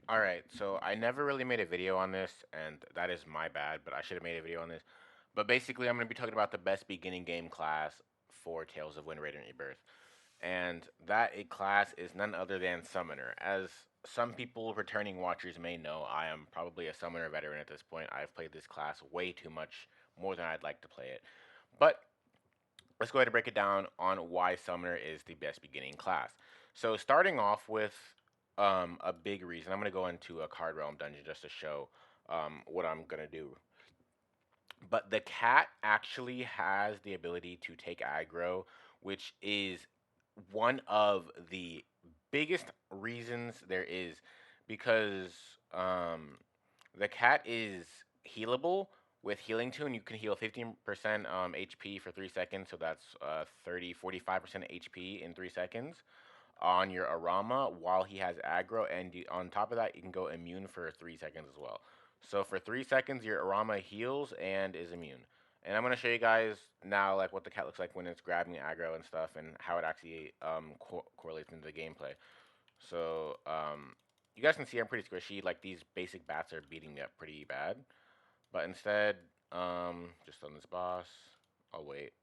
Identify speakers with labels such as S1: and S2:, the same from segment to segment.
S1: Alright, so I never really made a video on this, and that is my bad, but I should have made a video on this. But basically, I'm going to be talking about the best beginning game class for Tales of Wind Raider and Rebirth. And that class is none other than Summoner. As some people, returning watchers, may know, I am probably a Summoner veteran at this point. I've played this class way too much, more than I'd like to play it. But let's go ahead and break it down on why Summoner is the best beginning class. So starting off with a big reason, I'm going to go into a card realm dungeon just to show what I'm going to do. But the cat actually has the ability to take aggro, which is one of the biggest reasons there is because um, the cat is healable with Healing Tune. You can heal 15% HP for 3 seconds, so that's 45% HP in 3 seconds on your Arama while he has aggro, and on top of that, you can go immune for 3 seconds as well. So for 3 seconds, your Arama heals and is immune. And I'm going to show you guys now like what the cat looks like when it's grabbing aggro and stuff and how it actually correlates into the gameplay. So you guys can see I'm pretty squishy. Like these basic bats are beating me up pretty bad. But instead, just on this boss, I'll wait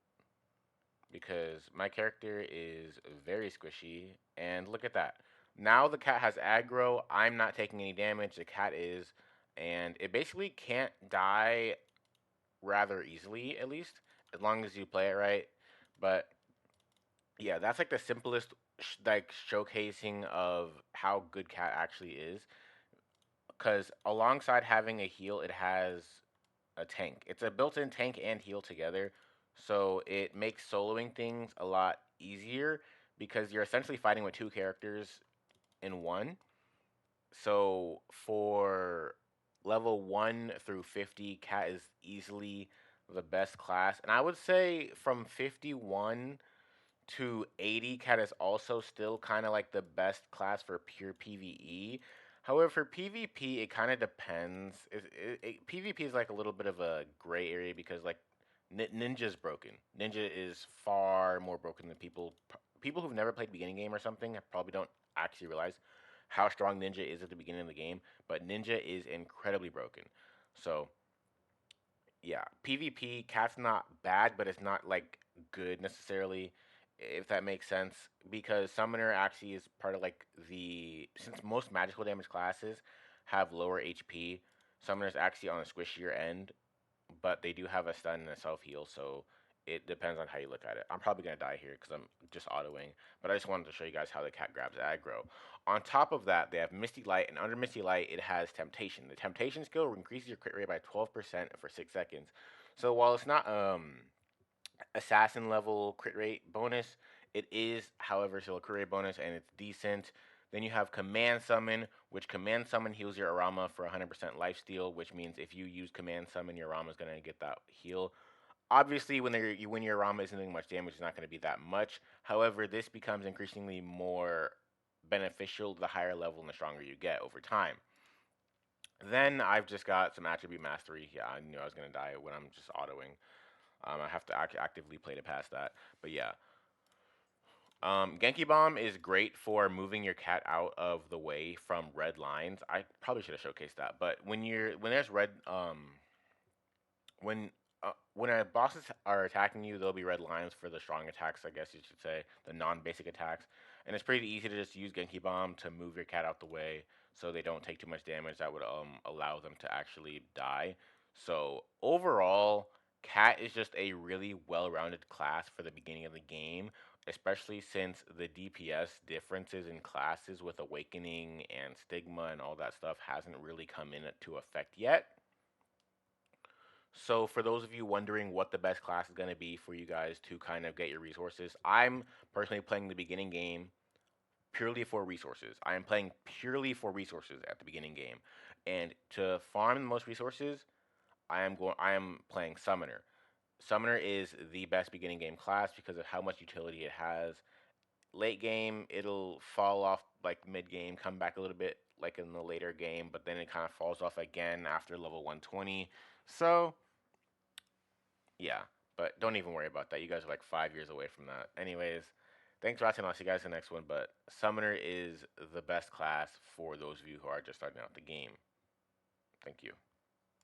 S1: because my character is very squishy. And look at that. Now the cat has aggro. I'm not taking any damage. The cat is. And it basically can't die rather easily, at least, as long as you play it right. But yeah, that's like the simplest like showcasing of how good cat actually is. Because alongside having a heal, it has a tank. It's a built-in tank and heal together, so it makes soloing things a lot easier because you're essentially fighting with two characters in one. So for level 1 through 50, Cat is easily the best class. And I would say from 51 to 80, Cat is also still kind of like the best class for pure PvE. However, for PvP, it kind of depends. PvP is like a little bit of a gray area because like Ninja's broken. Ninja is far more broken than people who've never played beginning game or something probably don't actually realize how strong Ninja is at the beginning of the game. But Ninja is incredibly broken. So yeah, PvP Cat's not bad, but it's not like good necessarily, if that makes sense. Because Summoner actually is part of like since most magical damage classes have lower HP, Summoner's actually on the squishier end, but they do have a stun and a self heal, so it depends on how you look at it. I'm probably gonna die here because I'm just autoing, but I just wanted to show you guys how the cat grabs aggro. On top of that, they have Misty Light, and under Misty Light, it has Temptation. The Temptation skill increases your crit rate by 12% for 6 seconds. So while it's not assassin level crit rate bonus, it is, however, still a crit rate bonus, and it's decent. Then you have Command Summon, which Command Summon heals your Arama for 100% lifesteal, which means if you use Command Summon, your Arama is going to get that heal. Obviously, when your Rama isn't doing much damage, it's not going to be that much. However, this becomes increasingly more beneficial the higher level and the stronger you get over time. Then I've just got some attribute mastery. Yeah, I knew I was going to die when I'm just autoing. I have to actively play to pass that. But yeah, Genki Bomb is great for moving your cat out of the way from red lines. I probably should have showcased that. But when there's red when our bosses are attacking you, there'll be red lines for the strong attacks, I guess you should say, the non-basic attacks, and it's pretty easy to just use Genki Bomb to move your cat out the way so they don't take too much damage. That would allow them to actually die. So overall, Cat is just a really well-rounded class for the beginning of the game, especially since the DPS differences in classes with Awakening and Stigma and all that stuff hasn't really come into effect yet. So for those of you wondering what the best class is going to be for you guys to kind of get your resources, I'm personally playing the beginning game purely for resources. I am playing purely for resources at the beginning game. And to farm the most resources, I am playing Summoner. Summoner is the best beginning game class because of how much utility it has. Late game, it'll fall off like mid game, come back a little bit like in the later game, but then it kind of falls off again after level 120. So yeah, but don't even worry about that. You guys are like 5 years away from that. Anyways, Thanks for watching. I'll see you guys in the next one. But Summoner is the best class for those of you who are just starting out the game. Thank you.